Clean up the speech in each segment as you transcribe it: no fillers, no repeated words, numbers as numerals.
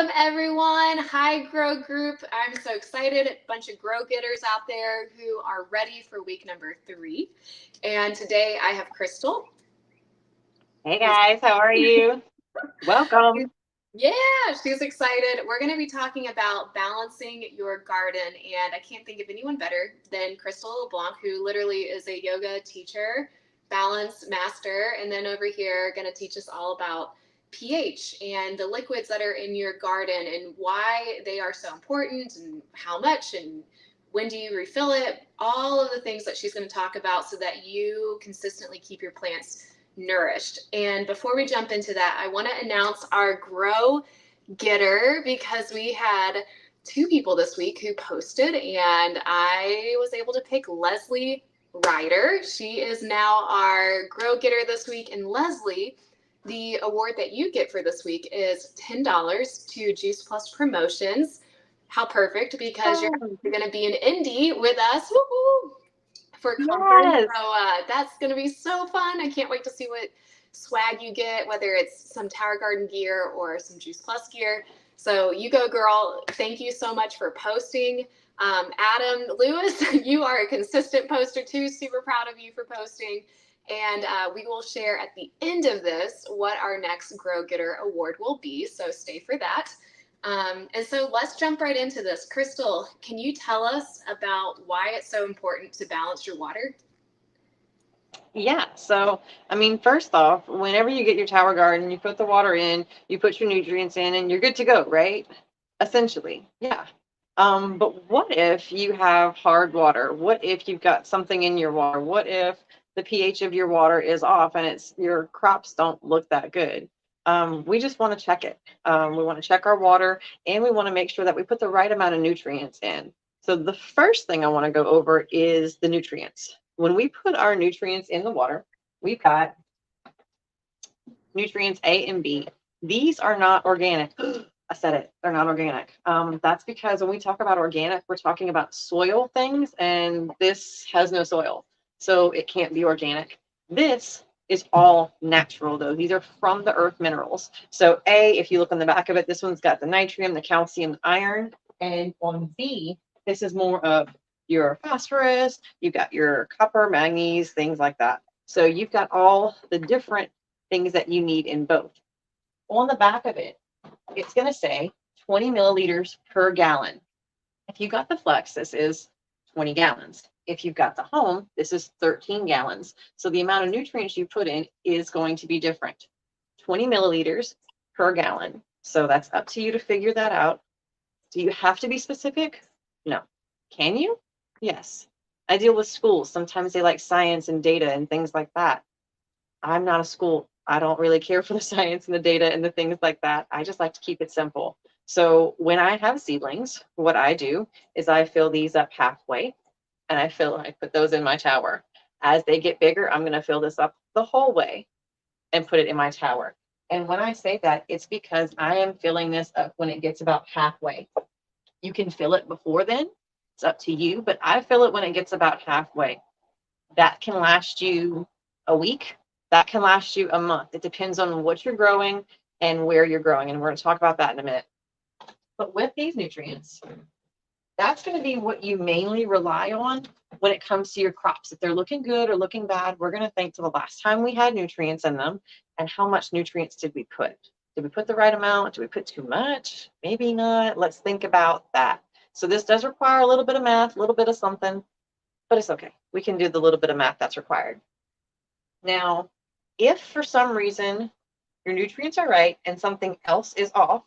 Welcome everyone. Hi Grow Group. I'm so excited. A bunch of grow getters out there who are ready for week number 3. And today I have Crystal. Hey guys, how are you? Welcome. Yeah, she's excited. We're going to be talking about balancing your garden. And I can't think of anyone better than Crystal LeBlanc, who literally is a yoga teacher, balance master, and then over here going to teach us all about pH and the liquids that are in your garden and why they are so important and how much and when do you refill it, all of the things that she's going to talk about so that you consistently keep your plants nourished. And before we jump into that, I want to announce our Grow Getter because we had 2 people this week who posted, and I was able to pick Leslie Ryder. She is now our Grow Getter this week. And Leslie, the award that you get for this week is $10 to Juice Plus Promotions. How perfect, because you're Oh, going to be in Indy with us. Woo-hoo! For conference. yes. So that's going to be so fun. I can't wait to see what swag you get, whether it's some Tower Garden gear or some Juice Plus gear. So you go, girl. Thank you so much for posting. Adam Lewis, you are a consistent poster too. Super proud of you for posting. And we will share at the end of this what our next Grow Getter award will be. So stay for that. And so let's jump right into this. Crystal, can you tell us about why it's so important to balance your water? Yeah. First off, whenever you get your tower garden, you put the water in, you put your nutrients in, and you're good to go, right? Essentially. Yeah. But what if you have hard water? What if you've got something in your water? What if the pH of your water is off and it's your crops don't look that good? We just want to check it. We want to check our water and we want to make sure that we put the right amount of nutrients in. So the first thing I want to go over is the nutrients. When we put our nutrients in the water, we've got nutrients A and B. These are not organic. I said it, they're not organic. That's because when we talk about organic, we're talking about soil things, and this has no soil, so it can't be organic. This is all natural, though. These are from the earth minerals. So A, if you look on the back of it, this one's got the nitrogen, the calcium, the iron, and on B, this is more of your phosphorus, you've got your copper, manganese, things like that. So you've got all the different things that you need in both. On the back of it, it's going to say 20 milliliters per gallon. If you got the Flex, this is 20 gallons. If you've got the Home, this is 13 gallons. So the amount of nutrients you put in is going to be different. 20 milliliters per gallon. So that's up to you to figure that out. Do you have to be specific? No. Can you? Yes. I deal with schools. Sometimes they like science and data and things like that. I'm not a school. I don't really care for the science and the data and the things like that. I just like to keep it simple. So when I have seedlings, what I do is I fill these up halfway and I put those in my tower. As they get bigger, I'm going to fill this up the whole way and put it in my tower. And when I say that, it's because I am filling this up when it gets about halfway. You can fill it before then. It's up to you, but I fill it when it gets about halfway. That can last you a week. That can last you a month. It depends on what you're growing and where you're growing. And we're going to talk about that in a minute. But with these nutrients, that's going to be what you mainly rely on when it comes to your crops. If they're looking good or looking bad, we're going to think to the last time we had nutrients in them and how much nutrients did we put? Did we put the right amount? Did we put too much? Maybe not. Let's think about that. So this does require a little bit of math, a little bit of something, but it's okay. We can do the little bit of math that's required. Now, if for some reason your nutrients are right and something else is off,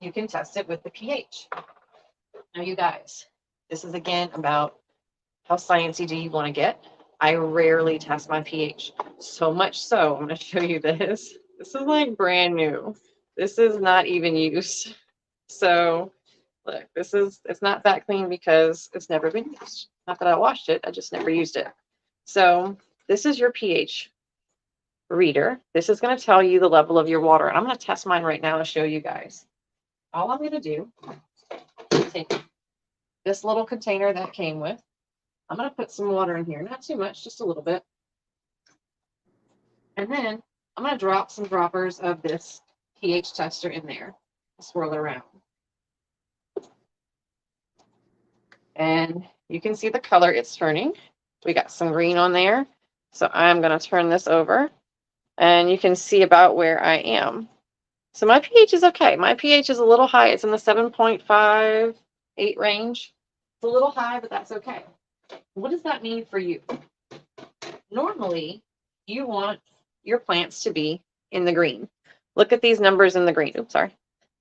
you can test it with the pH. Now, you guys, this is again about how sciencey do you want to get. I rarely test my pH. So much so, I'm going to show you this. This is like brand new. This is not even used. So look, it's not that clean because it's never been used. Not that I washed it, I just never used it. So this is your pH reader. This is going to tell you the level of your water. And I'm going to test mine right now to show you guys. All I'm going to do is take this little container that came with. I'm going to put some water in here. Not too much, just a little bit. And then I'm going to drop some droppers of this pH tester in there. swirl it around. And you can see the color it's turning. We got some green on there. So I'm going to turn this over and you can see about where I am. So my pH is okay. My pH is a little high. It's in the 7.5, 8 range. It's a little high, but that's okay. What does that mean for you? Normally, you want your plants to be in the green. Look at these numbers in the green. Oops, sorry.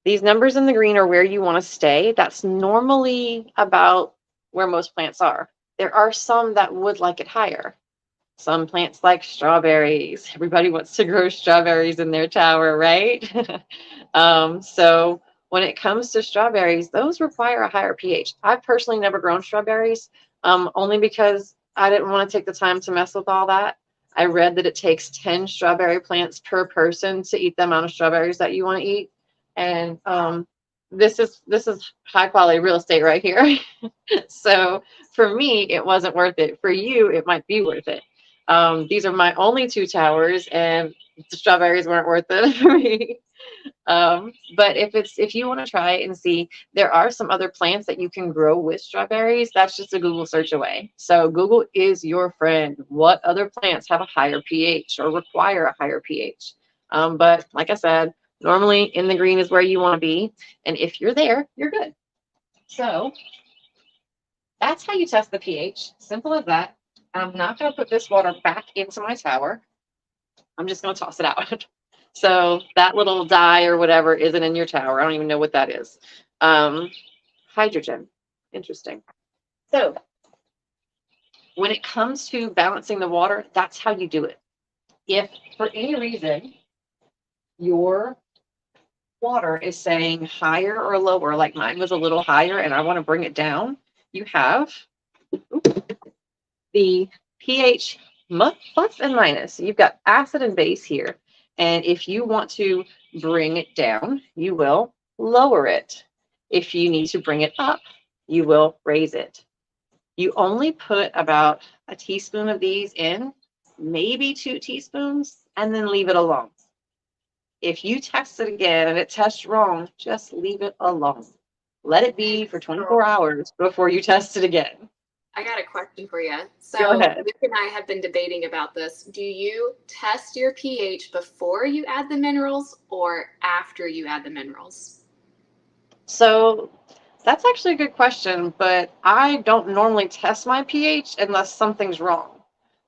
These numbers in the green are where you want to stay. That's normally about where most plants are. There are some that would like it higher. Some plants like strawberries. Everybody wants to grow strawberries in their tower, right? So when it comes to strawberries, those require a higher pH. I've personally never grown strawberries, only because I didn't want to take the time to mess with all that. I read that it takes 10 strawberry plants per person to eat the amount of strawberries that you want to eat. And this is high quality real estate right here. So for me, it wasn't worth it. For you, it might be worth it. These are my only 2 towers, and the strawberries weren't worth it for me. But if you want to try and see, there are some other plants that you can grow with strawberries. That's just a Google search away. So Google is your friend. What other plants have a higher pH or require a higher pH? But like I said, normally in the green is where you want to be. And if you're there, you're good. So that's how you test the pH. Simple as that. I'm not going to put this water back into my tower. I'm just going to toss it out. So that little dye or whatever isn't in your tower. I don't even know what that is. Hydrogen. Interesting. So when it comes to balancing the water, that's how you do it. If for any reason your water is saying higher or lower, like mine was a little higher and I want to bring it down, you have the pH plus and minus. You've got acid and base here. And if you want to bring it down, you will lower it. If you need to bring it up, you will raise it. You only put about a teaspoon of these in, maybe 2 teaspoons, and then leave it alone. If you test it again and it tests wrong, just leave it alone. Let it be for 24 hours before you test it again. I got a question for you. Go So ahead. Luke and I have been debating about this. Do you test your pH before you add the minerals or after you add the minerals? So that's actually a good question, but I don't normally test my pH unless something's wrong.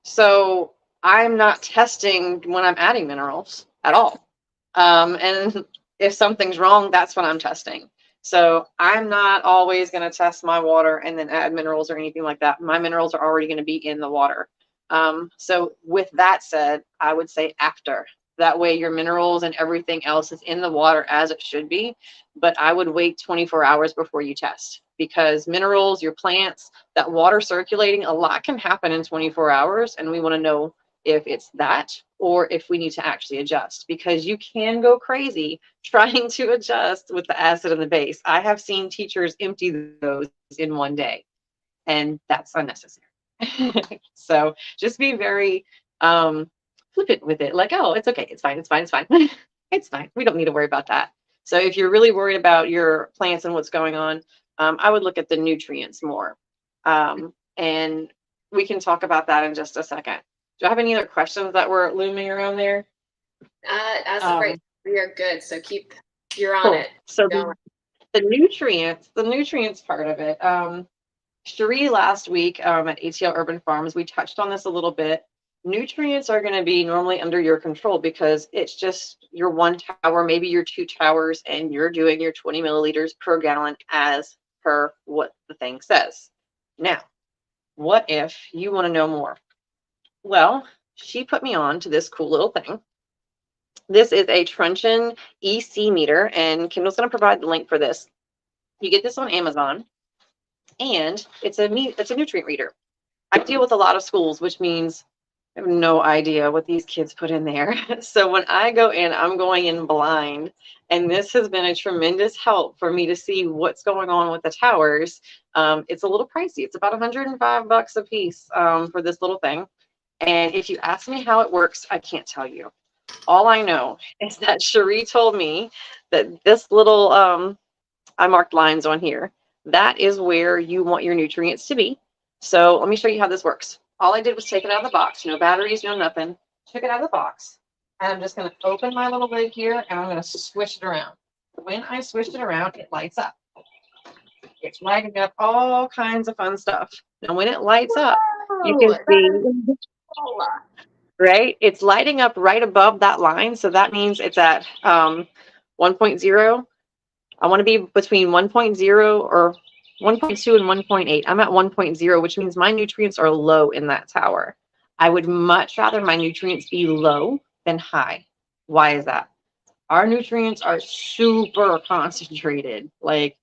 So I'm not testing when I'm adding minerals at all. And if something's wrong, that's when I'm testing. So I'm not always going to test my water and then add minerals or anything like that. My minerals are already going to be in the water. So with that said, I would say after. That way your minerals and everything else is in the water as it should be. But I would wait 24 hours before you test, because minerals, your plants, that water circulating, a lot can happen in 24 hours. And we want to know if it's that or if we need to actually adjust, because you can go crazy trying to adjust with the acid and the base. I have seen teachers empty those in one day, and that's unnecessary. So just be very flippant with it. Like, oh, it's okay. It's fine. It's fine. It's fine. It's fine. We don't need to worry about that. So if you're really worried about your plants and what's going on, I would look at the nutrients more. And we can talk about that in just a second. Do I have any other questions that were looming around there? As of right now, we are good. So you're on Cool. it. So the nutrients part of it. Cherie last week at ATL Urban Farms, we touched on this a little bit. Nutrients are going to be normally under your control because it's just your 1 tower, maybe your 2 towers, and you're doing your 20 milliliters per gallon as per what the thing says. Now, what if you want to know more? Well, she put me on to this cool little thing. This is a truncheon EC meter, and Kendall's going to provide the link for this. You get this on Amazon, and it's a nutrient reader. I deal with a lot of schools, which means I have no idea what these kids put in there. So when I go in, I'm going in blind, and this has been a tremendous help for me to see what's going on with the towers. It's a little pricey. It's about $105 a piece for this little thing. And if you ask me how it works, I can't tell you. all I know is that Cherie told me that this little, I marked lines on here. That is where you want your nutrients to be. So let me show you how this works. All I did was take it out of the box. No batteries, no nothing. Took it out of the box. And I'm just going to open my little lid here and I'm going to swish it around. When I swish it around, it lights up. It's lighting up all kinds of fun stuff. Now, when it lights up, you Whoa, can that see, is cool. right? It's lighting up right above that line. So that means it's at 1.0. I want to be between 1.0 or 1.2 and 1.8. I'm at 1.0, which means my nutrients are low in that tower. I would much rather my nutrients be low than high. Why is that? Our nutrients are super concentrated, like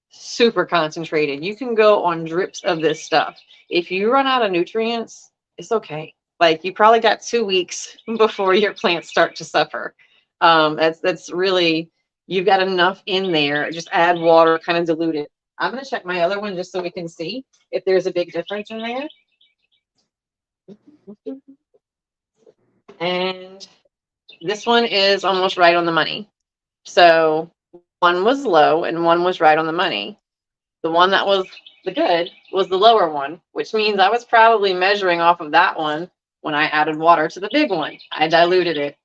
super concentrated. You can go on drips of this stuff. If you run out of nutrients, it's okay. Like you probably got 2 weeks before your plants start to suffer. That's really, you've got enough in there. Just add water, kind of dilute it. I'm going to check my other one just so we can see if there's a big difference in there. And this one is almost right on the money. So one was low and one was right on the money. The one that was the good was the lower one, which means I was probably measuring off of that one when I added water to the big one. I diluted it.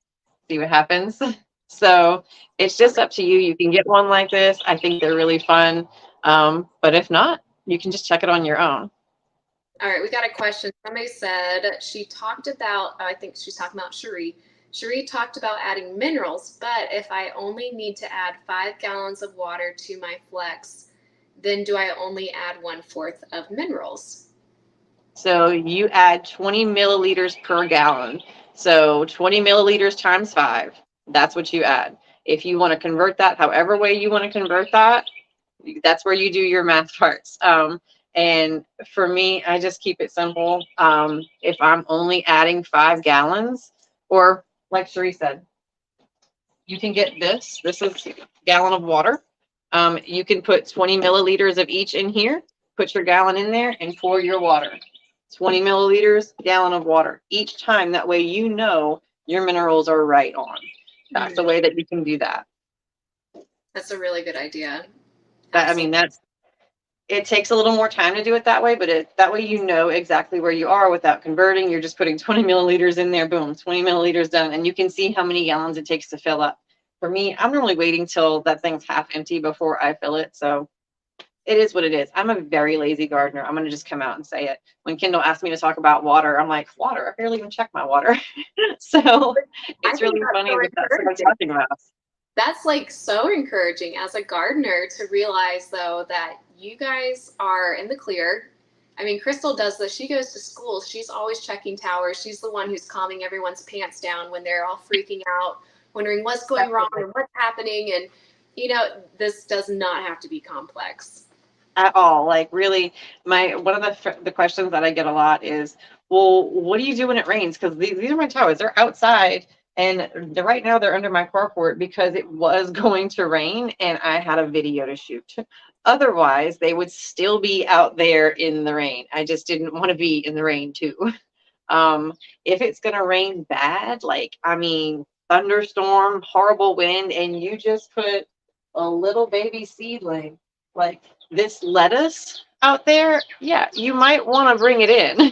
See what happens? So it's just up to you. You can get one like this. I think they're really fun. But if not, you can just check it on your own. All right, we got a question. Somebody said she talked about, I think she's talking about Cherie. Cherie talked about adding minerals, but if I only need to add 5 gallons of water to my flex, then do I only add 1/4 of minerals? So you add 20 milliliters per gallon. So 20 milliliters times 5. That's what you add. If you want to convert that, however way you want to convert that, that's where you do your math parts. And for me, I just keep it simple. If I'm only adding 5 gallons, or like Cherie said, you can get this. This is a gallon of water. You can put 20 milliliters of each in here, put your gallon in there, and pour your water. 20 milliliters, gallon of water each time. That way, you know your minerals are right on. That's the way that you can do that. That's a really good idea. I mean, it takes a little more time to do it that way, but that way you know exactly where you are without converting. You're just putting 20 milliliters in there, boom, 20 milliliters done, and you can see how many gallons it takes to fill up. For me, I'm normally waiting till that thing's half empty before I fill it, so it is what it is. I'm a very lazy gardener. I'm going to just come out and say it. When Kendall asked me to talk about water, I'm like, water? I barely even check my water. So it's really funny that that's what I'm talking about. That's like so encouraging as a gardener to realize though that you guys are in the clear. I mean, Crystal does this. She goes to school. She's always checking towers. She's the one who's calming everyone's pants down when they're all freaking out, wondering what's going wrong and what's happening. And, you know, this does not have to be complex. At all. Like really, one of the questions that I get a lot is, well, what do you do when it rains? Because these are my towers. They're outside, and right now they're under my carport because it was going to rain, and I had a video to shoot. Otherwise, they would still be out there in the rain. I just didn't want to be in the rain too. If it's gonna rain bad, like I mean, thunderstorm, horrible wind, and you just put a little baby seedling like this lettuce out there, yeah, you might want to bring it in.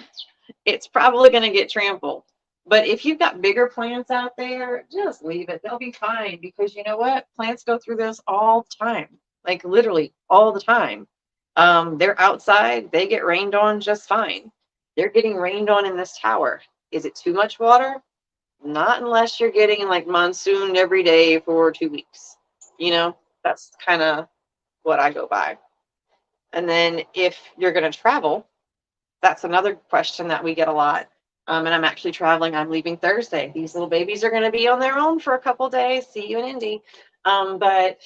It's probably going to get trampled. But if you've got bigger plants out there, just leave it. They'll be fine because you know what? Plants go through this all the time, like literally all the time. They're outside, they get rained on just fine. They're getting rained on in this tower. Is it too much water? Not unless you're getting like monsoon every day for 2 weeks. You know, that's kind of what I go by. And then if you're going to travel, that's another question that we get a lot. And I'm actually traveling. I'm leaving Thursday. These little babies are going to be on their own for a couple days. See you in Indy. But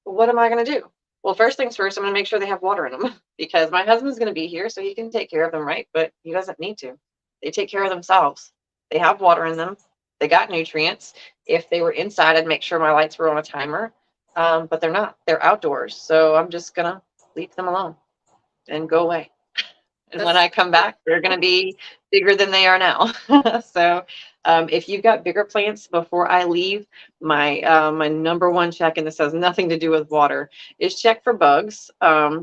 what am I going to do? Well, first things first, I'm going to make sure they have water in them because my husband's going to be here so he can take care of them, right? But he doesn't need to. They take care of themselves. They have water in them. They got nutrients. If they were inside, I'd make sure my lights were on a timer. But they're not. They're outdoors. So I'm just going to leave them alone and go away. And when I come back, they're going to be bigger than they are now. So if you've got bigger plants before I leave, my number one check, and this has nothing to do with water, is check for bugs.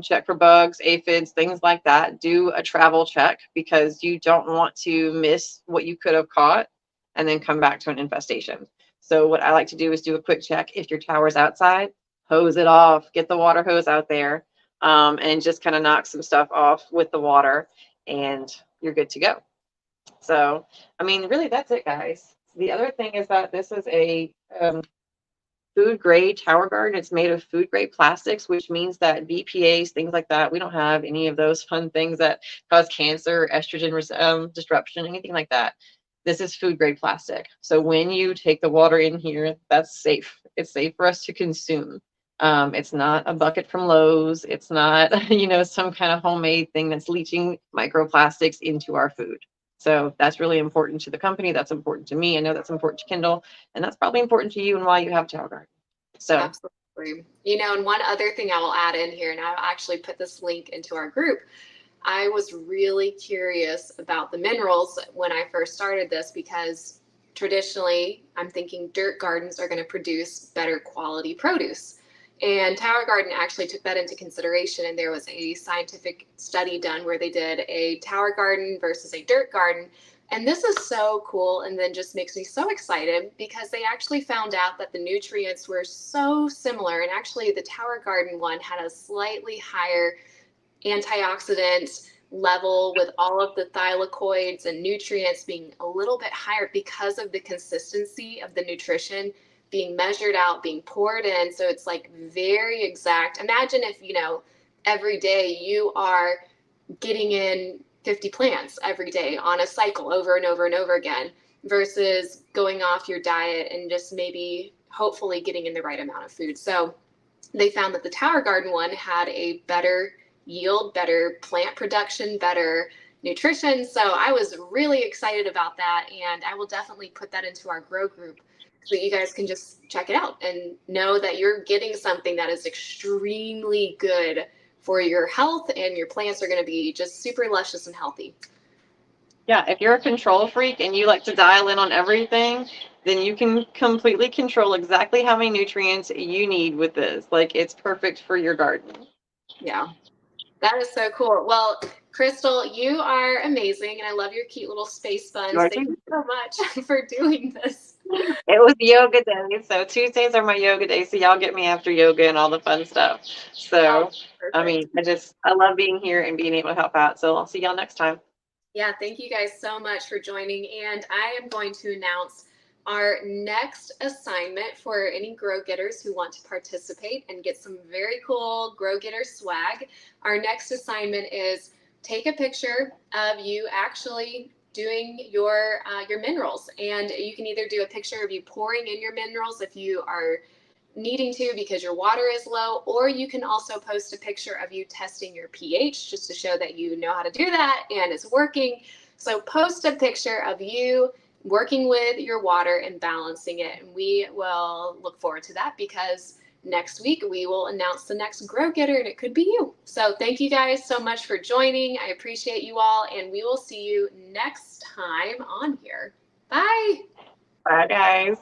Check for bugs, aphids, things like that. Do a travel check because you don't want to miss what you could have caught and then come back to an infestation. So what I like to do is do a quick check. If your tower's outside, hose it off, get the water hose out there, and just kind of knock some stuff off with the water, and you're good to go. So, I mean, really, that's it, guys. The other thing is that this is a food grade tower garden. It's made of food grade plastics, which means that BPAs, things like that, we don't have any of those fun things that cause cancer, estrogen disruption, anything like that. This is food grade plastic. So when you take the water in here, that's safe. It's safe for us to consume. It's not a bucket from Lowe's. It's not, some kind of homemade thing that's leaching microplastics into our food. So that's really important to the company. That's important to me. I know that's important to Kendall, and that's probably important to you and why you have tower garden. So absolutely. And one other thing I will add in here, and I'll actually put this link into our group. I was really curious about the minerals when I first started this because traditionally I'm thinking dirt gardens are going to produce better quality produce. And Tower Garden actually took that into consideration. And there was a scientific study done where they did a tower garden versus a dirt garden. And this is so cool. And then just makes me so excited because they actually found out that the nutrients were so similar. And actually, the Tower Garden one had a slightly higher antioxidant level with all of the thylakoids and nutrients being a little bit higher because of the consistency of the nutrition being measured out, being poured in. So it's like very exact. Imagine if, every day you are getting in 50 plants every day on a cycle over and over and over again versus going off your diet and just maybe hopefully getting in the right amount of food. So they found that the Tower Garden one had a better yield, better plant production, better nutrition. So I was really excited about that. And I will definitely put that into our grow group so you guys can just check it out and know that you're getting something that is extremely good for your health, and your plants are going to be just super luscious and healthy. Yeah, if you're a control freak and you like to dial in on everything, then you can completely control exactly how many nutrients you need with this. Like, it's perfect for your garden. Yeah, that is so cool. Well, Crystal, you are amazing, and I love your cute little space buns. Thank you so much for doing this. It was yoga day, so Tuesdays are my yoga days, so y'all get me after yoga and all the fun stuff. So, I mean, I love being here and being able to help out. So I'll see y'all next time. Yeah, thank you guys so much for joining. And I am going to announce our next assignment for any Grow Getters who want to participate and get some very cool Grow Getter swag. Our next assignment is take a picture of you actually doing your minerals, and you can either do a picture of you pouring in your minerals if you are needing to because your water is low, or you can also post a picture of you testing your pH just to show that you know how to do that and it's working. So post a picture of you working with your water and balancing it, and we will look forward to that because next week we will announce the next Grow Getter, and it could be you. So thank you guys so much for joining. I appreciate you all, and we will see you next time on here. Bye. Bye, guys.